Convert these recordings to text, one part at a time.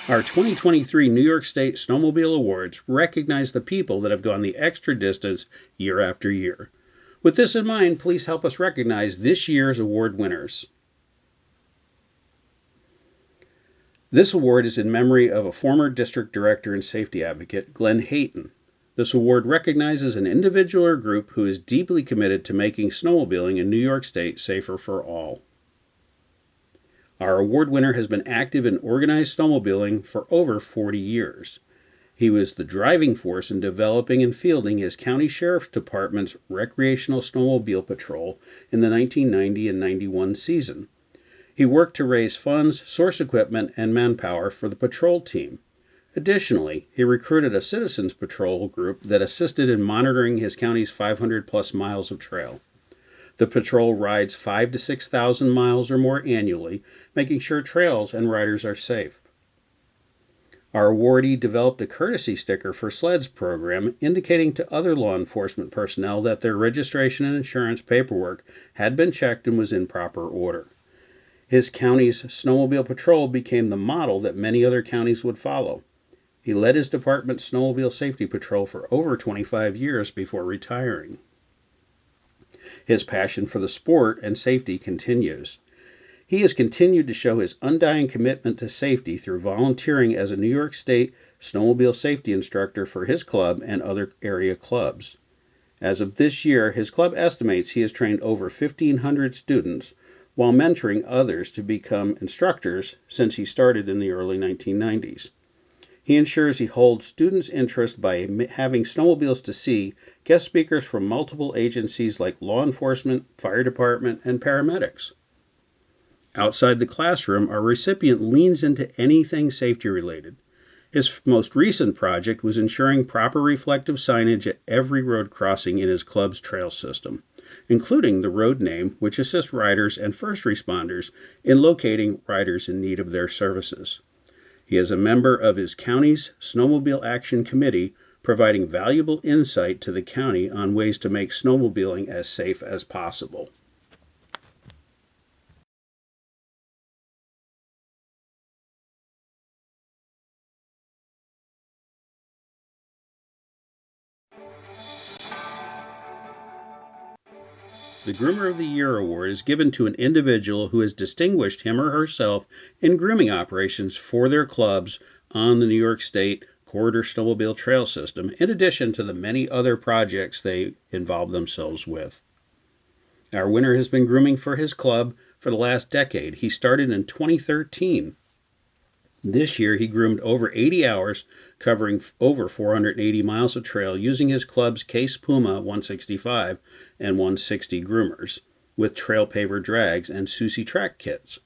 Our 2023 New York State Snowmobile Awards recognize the people that have gone the extra distance year after year. With this in mind, please help us recognize this year's award winners. This award is in memory of a former district director and safety advocate, Glenn Hayton. This award recognizes an individual or group who is deeply committed to making snowmobiling in New York State safer for all. Our award winner has been active in organized snowmobiling for over 40 years. He was the driving force in developing and fielding his county sheriff's department's recreational snowmobile patrol in the 1990 and 91 season. He worked to raise funds, source equipment, and manpower for the patrol team. Additionally, he recruited a citizens patrol group that assisted in monitoring his county's 500-plus miles of trail. The patrol rides 5,000 to 6,000 miles or more annually, making sure trails and riders are safe. Our awardee developed a courtesy sticker for SLED's program, indicating to other law enforcement personnel that their registration and insurance paperwork had been checked and was in proper order. His county's snowmobile patrol became the model that many other counties would follow. He led his department's snowmobile safety patrol for over 25 years before retiring. His passion for the sport and safety continues. He has continued to show his undying commitment to safety through volunteering as a New York State snowmobile safety instructor for his club and other area clubs. As of this year, his club estimates he has trained over 1,500 students while mentoring others to become instructors since he started in the early 1990s. He ensures he holds students' interest by having snowmobiles to see guest speakers from multiple agencies like law enforcement, fire department, and paramedics. Outside the classroom, our recipient leans into anything safety related. His most recent project was ensuring proper reflective signage at every road crossing in his club's trail system, including the road name, which assists riders and first responders in locating riders in need of their services. He is a member of his county's Snowmobile Action Committee, providing valuable insight to the county on ways to make snowmobiling as safe as possible. The Groomer of the Year award is given to an individual who has distinguished him or herself in grooming operations for their clubs on the New York State Corridor Snowmobile Trail System, in addition to the many other projects they involve themselves with. Our winner has been grooming for his club for the last decade. He started in 2013. This year, he groomed over 80 hours, covering over 480 miles of trail using his club's Case Puma 165 and 160 groomers, with trail paver drags and Susi track kits.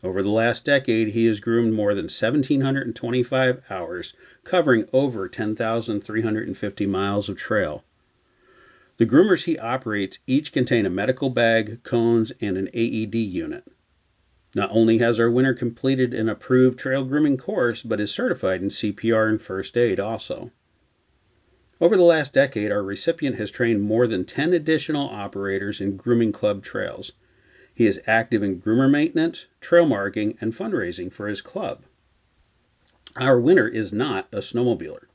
Over the last decade, he has groomed more than 1,725 hours, covering over 10,350 miles of trail. The groomers he operates each contain a medical bag, cones, and an AED unit. Not only has our winner completed an approved trail grooming course, but is certified in CPR and first aid also. Over the last decade, our recipient has trained more than 10 additional operators in grooming club trails. He is active in groomer maintenance, trail marking, and fundraising for his club. Our winner is not a snowmobiler.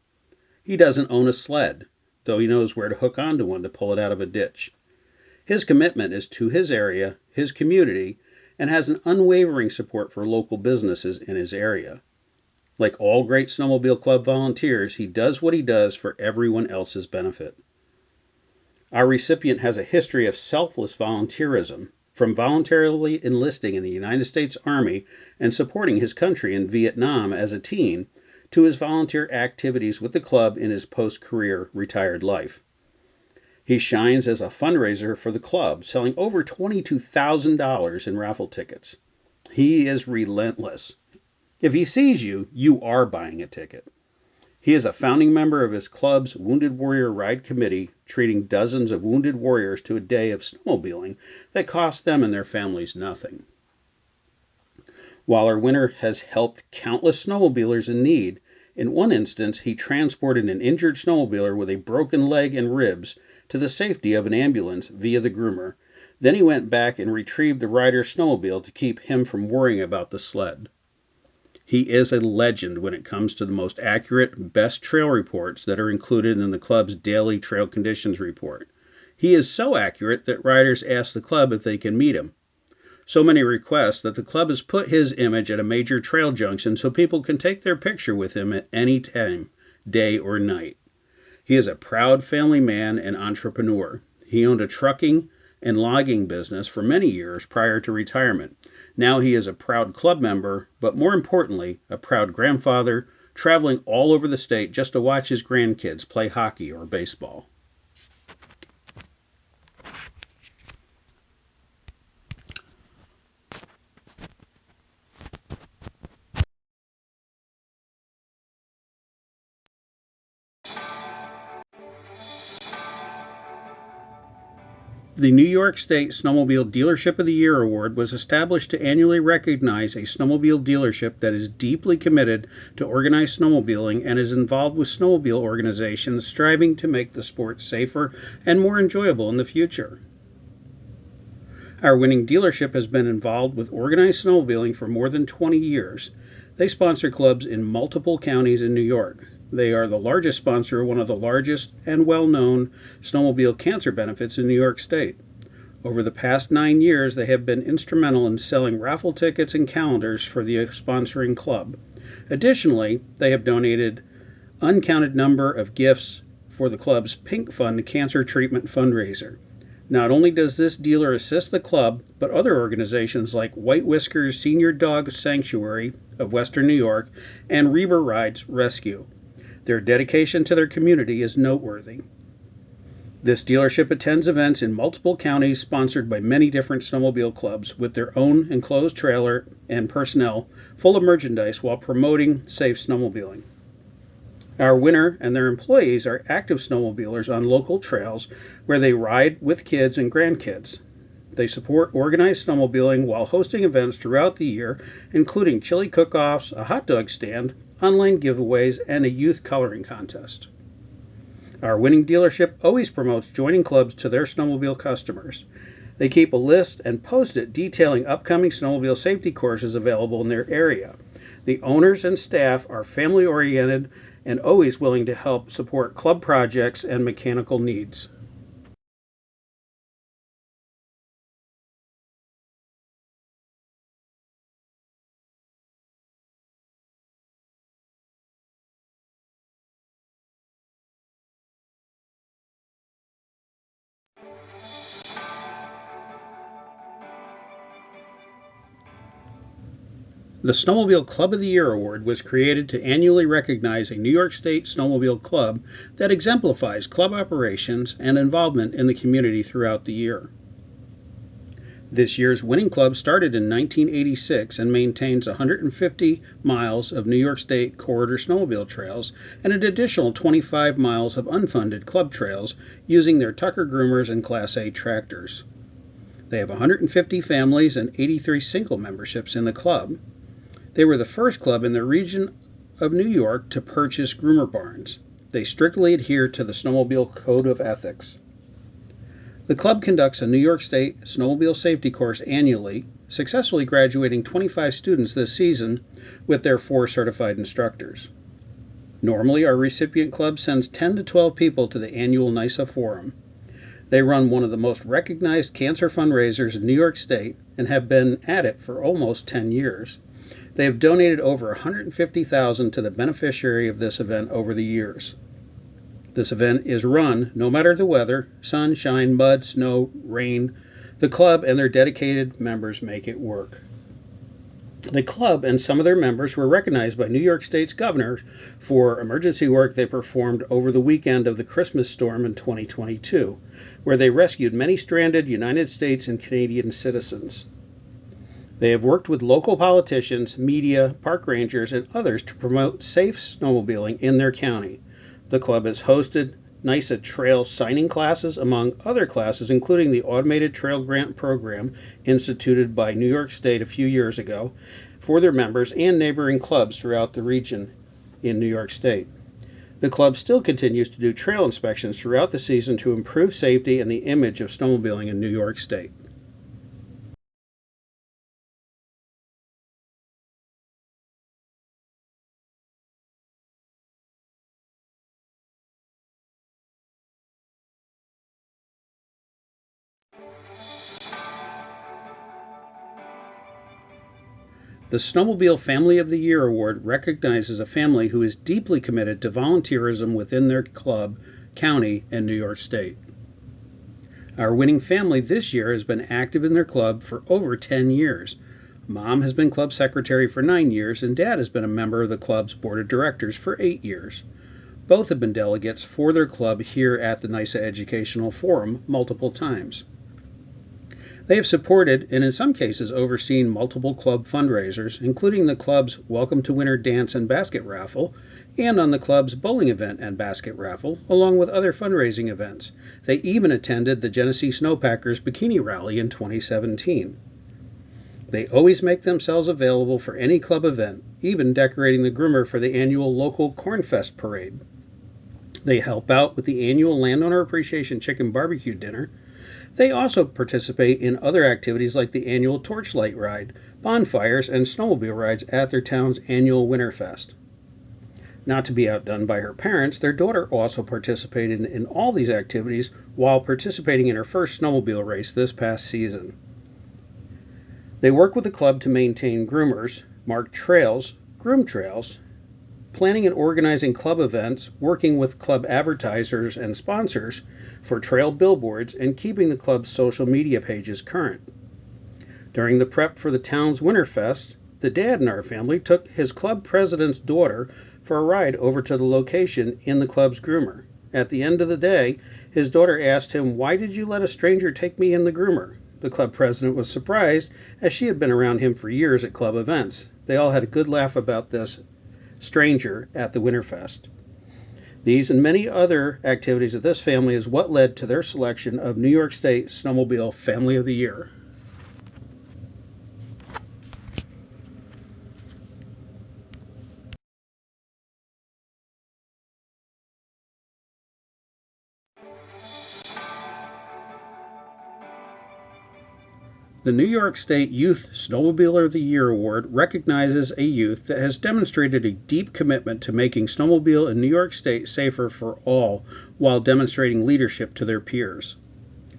He doesn't own a sled, though he knows where to hook onto one to pull it out of a ditch. His commitment is to his area, his community, and has an unwavering support for local businesses in his area. Like all great snowmobile club volunteers, he does what he does for everyone else's benefit. Our recipient has a history of selfless volunteerism, from voluntarily enlisting in the United States Army and supporting his country in Vietnam as a teen, to his volunteer activities with the club in his post-career retired life. He shines as a fundraiser for the club, selling over $22,000 in raffle tickets. He is relentless. If he sees you, you are buying a ticket. He is a founding member of his club's Wounded Warrior Ride Committee, treating dozens of wounded warriors to a day of snowmobiling that costs them and their families nothing. While our winner has helped countless snowmobilers in need, in one instance he transported an injured snowmobiler with a broken leg and ribs to the safety of an ambulance via the groomer. Then he went back and retrieved the rider's snowmobile to keep him from worrying about the sled. He is a legend when it comes to the most accurate, best trail reports that are included in the club's daily trail conditions report. He is so accurate that riders ask the club if they can meet him. So many requests that the club has put his image at a major trail junction so people can take their picture with him at any time, day or night. He is a proud family man and entrepreneur. He owned a trucking and logging business for many years prior to retirement. Now he is a proud club member, but more importantly, a proud grandfather, traveling all over the state just to watch his grandkids play hockey or baseball. The New York State Snowmobile Dealership of the Year Award was established to annually recognize a snowmobile dealership that is deeply committed to organized snowmobiling and is involved with snowmobile organizations striving to make the sport safer and more enjoyable in the future. Our winning dealership has been involved with organized snowmobiling for more than 20 years. They sponsor clubs in multiple counties in New York. They are the largest sponsor of one of the largest and well-known snowmobile cancer benefits in New York State. Over the past 9 years, they have been instrumental in selling raffle tickets and calendars for the sponsoring club. Additionally, they have donated uncounted number of gifts for the club's Pink Fund cancer treatment fundraiser. Not only does this dealer assist the club, but other organizations like White Whiskers Senior Dog Sanctuary of Western New York and Reber Rides Rescue. Their dedication to their community is noteworthy. This dealership attends events in multiple counties sponsored by many different snowmobile clubs with their own enclosed trailer and personnel full of merchandise while promoting safe snowmobiling. Our winner and their employees are active snowmobilers on local trails where they ride with kids and grandkids. They support organized snowmobiling while hosting events throughout the year, including chili cook-offs, a hot dog stand, online giveaways, and a youth coloring contest. Our winning dealership always promotes joining clubs to their snowmobile customers. They keep a list and post it detailing upcoming snowmobile safety courses available in their area. The owners and staff are family-oriented and always willing to help support club projects and mechanical needs. The Snowmobile Club of the Year Award was created to annually recognize a New York State snowmobile club that exemplifies club operations and involvement in the community throughout the year. This year's winning club started in 1986 and maintains 150 miles of New York State corridor snowmobile trails and an additional 25 miles of unfunded club trails using their Tucker Groomers and Class A tractors. They have 150 families and 83 single memberships in the club. They were the first club in the region of New York to purchase groomer barns. They strictly adhere to the Snowmobile Code of Ethics. The club conducts a New York State snowmobile safety course annually, successfully graduating 25 students this season with their 4 certified instructors. Normally, our recipient club sends 10 to 12 people to the annual Nyssa Forum. They run one of the most recognized cancer fundraisers in New York State and have been at it for almost 10 years. They have donated over $150,000 to the beneficiary of this event over the years. This event is run no matter the weather, sunshine, mud, snow, rain. The club and their dedicated members make it work. The club and some of their members were recognized by New York State's governor for emergency work they performed over the weekend of the Christmas storm in 2022, where they rescued many stranded United States and Canadian citizens. They have worked with local politicians, media, park rangers, and others to promote safe snowmobiling in their county. The club has hosted Nyssa Trail signing classes, among other classes, including the Automated Trail Grant Program instituted by New York State a few years ago for their members and neighboring clubs throughout the region in New York State. The club still continues to do trail inspections throughout the season to improve safety and the image of snowmobiling in New York State. The Snowmobile Family of the Year Award recognizes a family who is deeply committed to volunteerism within their club, county, and New York State. Our winning family this year has been active in their club for over 10 years. Mom has been club secretary for 9 years, and Dad has been a member of the club's board of directors for 8 years. Both have been delegates for their club here at the Nyssa Educational Forum multiple times. They have supported and in some cases overseen multiple club fundraisers, including the club's Welcome to Winter Dance and Basket Raffle, and on the club's bowling event and basket raffle, along with other fundraising events. They even attended the Genesee Snowpackers Bikini Rally in 2017. They always make themselves available for any club event, even decorating the groomer for the annual local Cornfest parade. They help out with the annual Landowner Appreciation Chicken Barbecue Dinner. They also participate in other activities like the annual Torchlight Ride, bonfires, and snowmobile rides at their town's annual Winterfest. Not to be outdone by her parents, their daughter also participated in all these activities while participating in her first snowmobile race this past season. They work with the club to maintain groomers, mark trails, groom trails, planning and organizing club events, working with club advertisers and sponsors for trail billboards, and keeping the club's social media pages current. During the prep for the town's Winterfest, the dad in our family took his club president's daughter for a ride over to the location in the club's groomer. At the end of the day, his daughter asked him, "Why did you let a stranger take me in the groomer?" The club president was surprised, as she had been around him for years at club events. They all had a good laugh about this stranger at the Winterfest. These and many other activities of this family is what led to their selection of New York State Snowmobile Family of the Year. The New York State Youth Snowmobiler of the Year Award recognizes a youth that has demonstrated a deep commitment to making snowmobile in New York State safer for all while demonstrating leadership to their peers.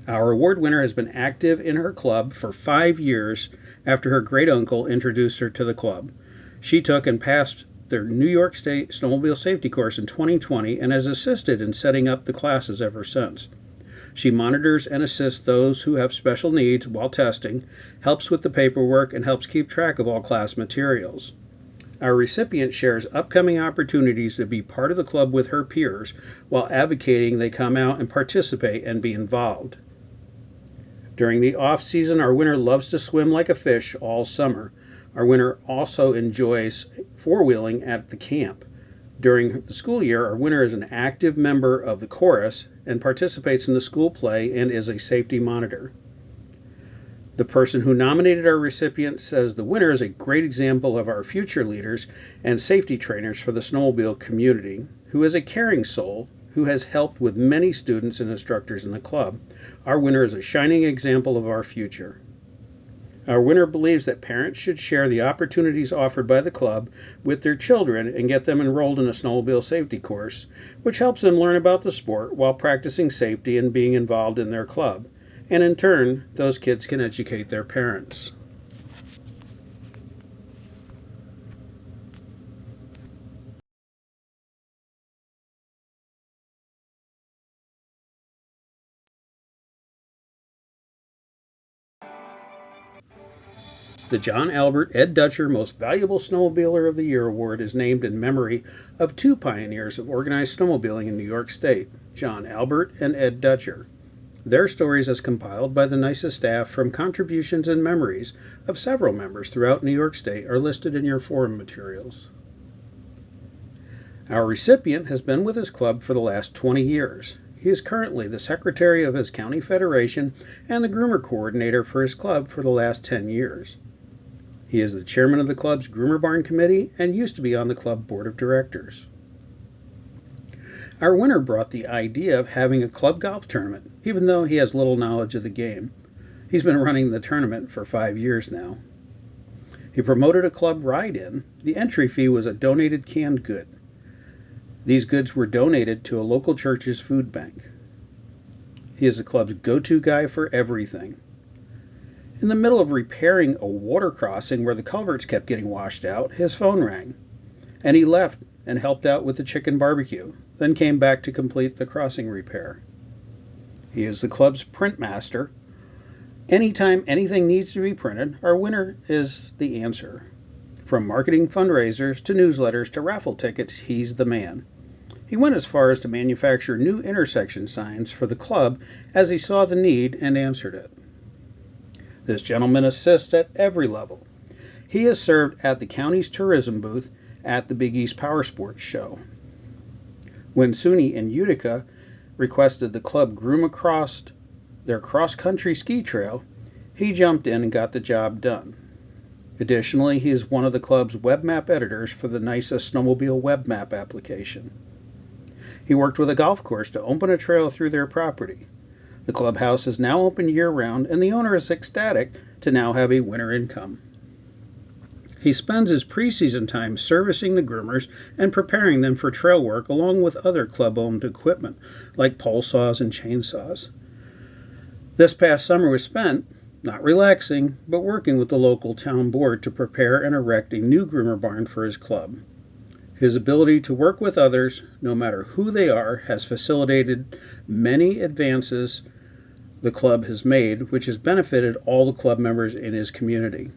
Our award winner has been active in her club for 5 years after her great uncle introduced her to the club. She took and passed the New York State Snowmobile Safety Course in 2020 and has assisted in setting up the classes ever since. She monitors and assists those who have special needs while testing, helps with the paperwork, and helps keep track of all class materials. Our recipient shares upcoming opportunities to be part of the club with her peers while advocating they come out and participate and be involved. During the off-season, our winner loves to swim like a fish all summer. Our winner also enjoys four-wheeling at the camp. During the school year, our winner is an active member of the chorus and participates in the school play and is a safety monitor. The person who nominated our recipient says the winner is a great example of our future leaders and safety trainers for the snowmobile community, who is a caring soul who has helped with many students and instructors in the club. Our winner is a shining example of our future. Our winner believes that parents should share the opportunities offered by the club with their children and get them enrolled in a snowmobile safety course, which helps them learn about the sport while practicing safety and being involved in their club. And in turn, those kids can educate their parents. The John Albert Ed Dutcher Most Valuable Snowmobiler of the Year Award is named in memory of two pioneers of organized snowmobiling in New York State, John Albert and Ed Dutcher. Their stories, as compiled by the Nyssa staff from contributions and memories of several members throughout New York State, are listed in your forum materials. Our recipient has been with his club for the last 20 years. He is currently the secretary of his county federation and the groomer coordinator for his club for the last 10 years. He is the chairman of the club's Groomer Barn Committee and used to be on the club board of directors. Our winner brought the idea of having a club golf tournament, even though he has little knowledge of the game. He's been running the tournament for 5 years now. He promoted a club ride-in. The entry fee was a donated canned good. These goods were donated to a local church's food bank. He is the club's go-to guy for everything. In the middle of repairing a water crossing where the culverts kept getting washed out, his phone rang, and he left and helped out with the chicken barbecue, then came back to complete the crossing repair. He is the club's print master. Anytime anything needs to be printed, our winner is the answer. From marketing fundraisers to newsletters to raffle tickets, he's the man. He went as far as to manufacture new intersection signs for the club as he saw the need and answered it. This gentleman assists at every level. He has served at the county's tourism booth at the Big East Power Sports Show. When SUNY and Utica requested the club groom across their cross-country ski trail, he jumped in and got the job done. Additionally, he is one of the club's web map editors for the Nyssa Snowmobile web map application. He worked with a golf course to open a trail through their property. The clubhouse is now open year-round, and the owner is ecstatic to now have a winter income. He spends his preseason time servicing the groomers and preparing them for trail work along with other club-owned equipment like pole saws and chainsaws. This past summer was spent not relaxing, but working with the local town board to prepare and erect a new groomer barn for his club. His ability to work with others, no matter who they are, has facilitated many advances the club has made, which has benefited all the club members in his community.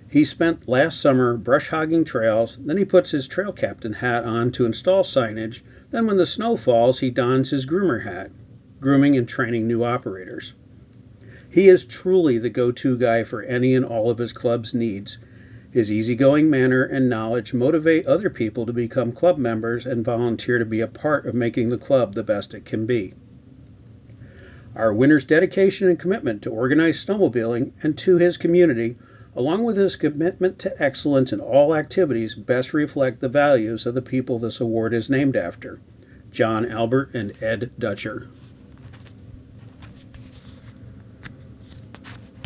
He spent last summer brush hogging trails, then he puts his trail captain hat on to install signage, then when the snow falls he dons his groomer hat, grooming and training new operators. He is truly the go-to guy for any and all of his club's needs. His easygoing manner and knowledge motivate other people to become club members and volunteer to be a part of making the club the best it can be. Our winner's dedication and commitment to organized snowmobiling and to his community, along with his commitment to excellence in all activities, best reflect the values of the people this award is named after, John Albert and Ed Dutcher.